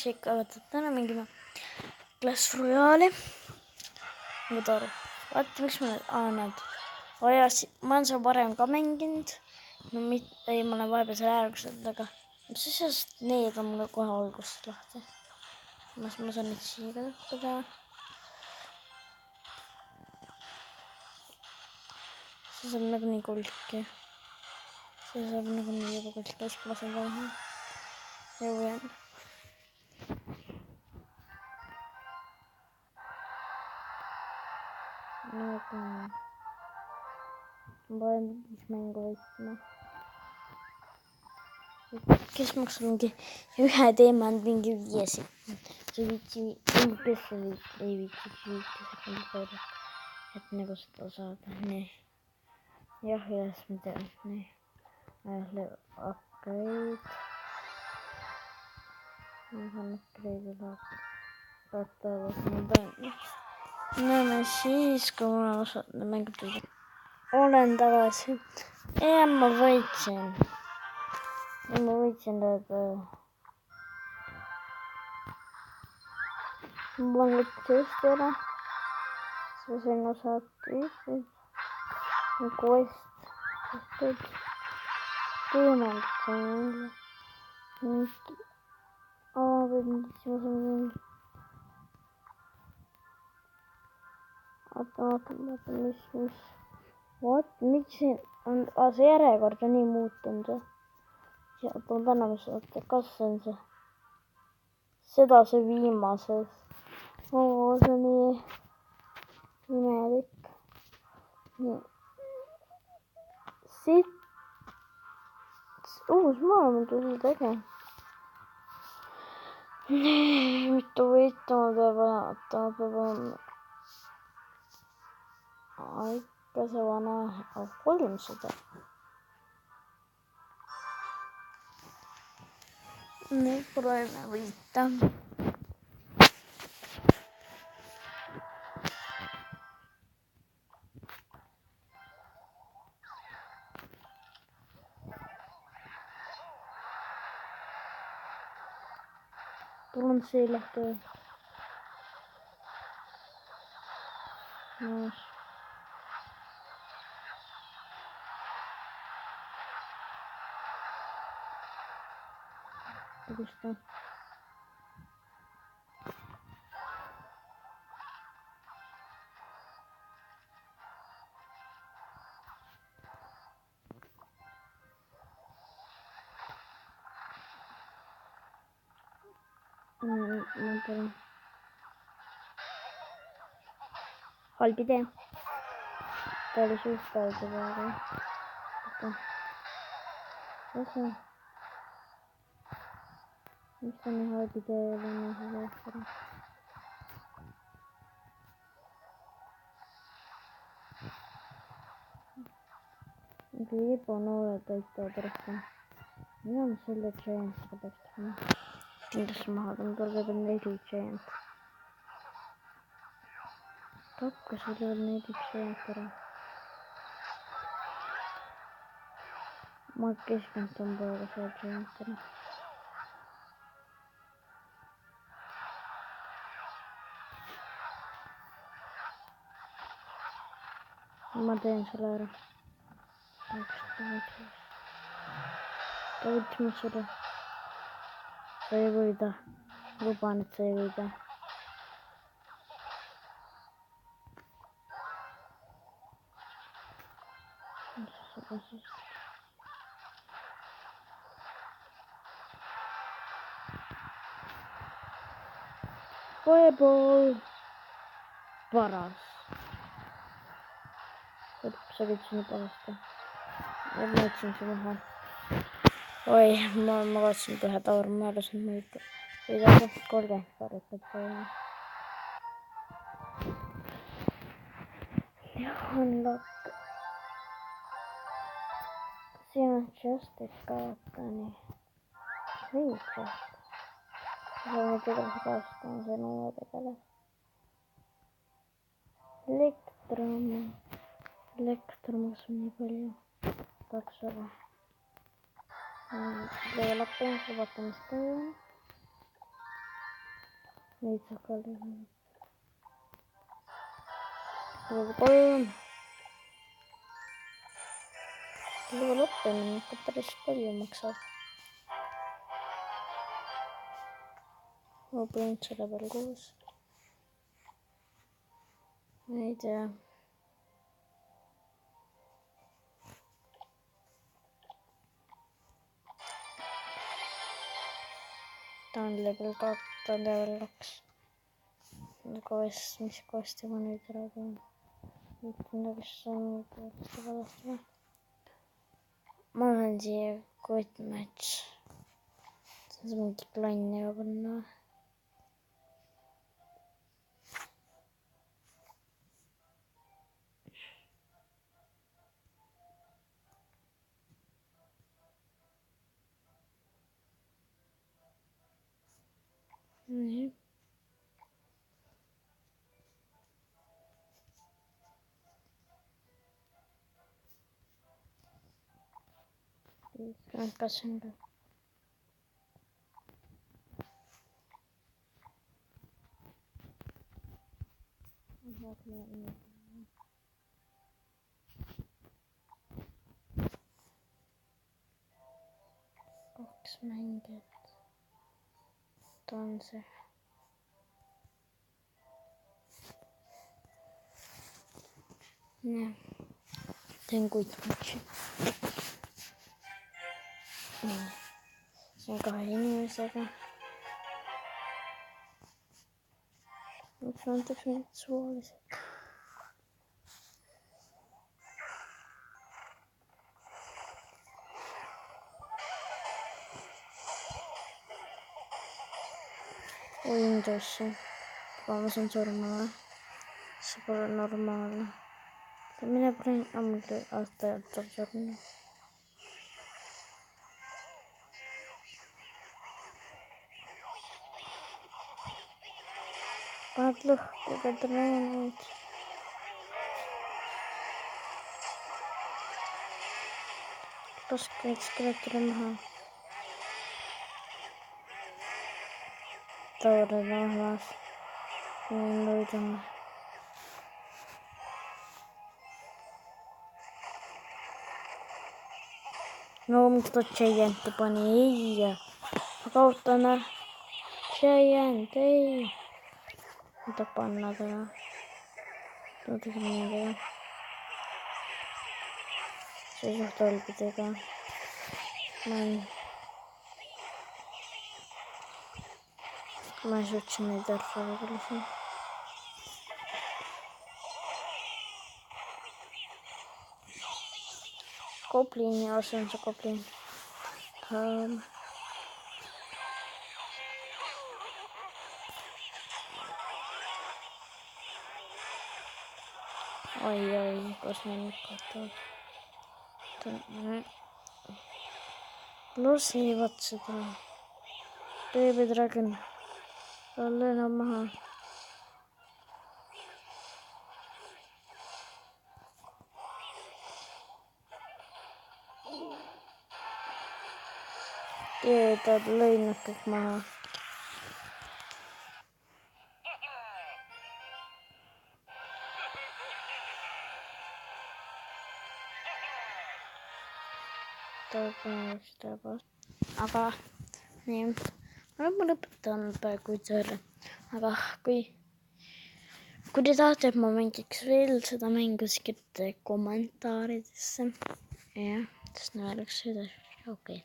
ikka võtad täna mingime Clash Royale'i. Võid aru. Vaata, miks ma näed. Ma olen seal varem ka mänginud. No ei, ma olen vahepeal seal äärguselt, aga mis asjast need on mulle kohe algusest lahti. Ma saan nüüd siia ka lõppeda. See saab nagu nii kulki. See saab nagu nii juba kulki, siis ma saan ka jõuan. Nagu ma pean mängu võitma. Kes maksab mingi ühe teema on mingi 5 sekund. See ei viitsi 5 sekundit võrra. Et nagu seda saada. Nii. Jah, üles ma tean. Nii. Upgrade. Ma saan upgrade laata. Näeme siis, kui ma osatan mängida. Olen tagasi. Ja ma võitsin. Ma võitsin teda. Ma lõpetust ära. See sain osata. Quest. Teemalt sain. Oota, mis? What? Miks see on? See järjekord on nii muutunud. Oota, ma täname seda. Kas see on see? Seda see viimases. See on nii imelik. Siit. Uus maailm tuli tege. Nii, mitu võitu ma peab vaatama. Ikka see vana 300. Nüüd proovime võita. Tulen see lahti. Kus ta? Halb idee. Ta oli suhtaudega praegu. Mis on nii halb idee oli? Liibonooled aitavad rohkem. Mina on selle giantiga peaks tegema. Kindlasti maha tõmmata, tuleb veel 4 giant. Tapka selle veel 4 giant ära. Ma keskendun praegu selle giant ära. Ma teen selle ära. Ta võttis seda. Sa ei võida. Luban, et sa ei võida. Fireball. Paras. Sa võtsid nii parasta. Ja ma võtsin see maha. Oi, ma vaatasin kohe taur, ma arvasin, et ma ei taha 30 korrutat teha. Jah, on lakk. Siin on Justice kaota, nii. Riikast. See on nüüd edasi kaastama, see on uue tegele. Elektromas on nii palju. Tahaks ära. Level up, vaatame seda. Neid hakali. Level 3. Level õppimine ikka päris palju maksab. Ma panin see level 6. Ma ei tea. Ta on level 2. Mis kosti ma nüüd ära teen? Mis on valesti. Ma olen siia quit match. See on mingi klanniga panna. Nii. Kas on ka? Kaks mängijat. Ta on see. Nii. Teen quit matchi. See on 2 inimesega. Miks ma antakse mingit suvalised? Windowsi. Aga ma saan surma. See pole normaalne. Mine panin ammugi aastajalt surma. Paned lõhku, ka treenid. Laske neid skeletile maha. Taurid mahlas. Nii lõidame. No miks ta Giant'i pani? Ei. Ma kaotan ära. Giant, ei. Ma tapan nad ära. Ma tegin midagi. See suht olbidega. Ma ei suutsin neid ära küll. Goblini, see on see goblin. Oi, kus me nüüd katavad. Losivad seda. Baby Dragon. Löön maha. Ta lõin nad kõik maha. Aga nii, ma lõpetan praegu selle. Aga kui te tahate, et ma mängiks veel seda mängu, siis kirjutage kommentaaridesse. Jah, sest näe, läks edasi. Okei.